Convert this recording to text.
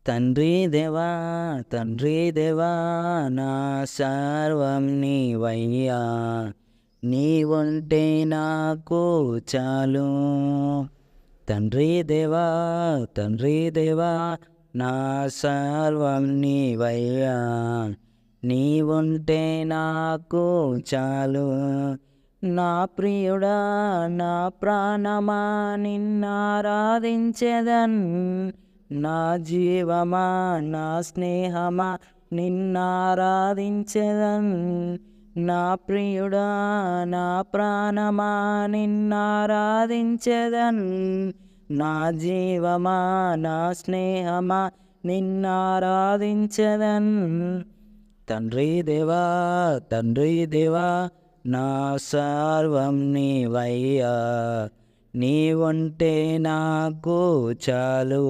తండ్రి దేవా తండ్రి దేవా నా సర్వం నీవయ్యా, నీవుంటే నాకు చాలు. తండ్రి దేవా నా సర్వం నీవయ్యా, నీవుంటే నాకు చాలు. నా ప్రియుడా నా ప్రాణమా నిన్నారాధించెదన్, నా జీవమా నా స్నేహమా నిన్నారాధించెదన్. నా ప్రియుడా నా ప్రాణమా నిన్నారాధించెదన్, నా జీవమా నా స్నేహమా నిన్నారాధించెదన్. తండ్రి దేవా నా సర్వం నీవయ్యా, నీవుంటే నాకు చాలు.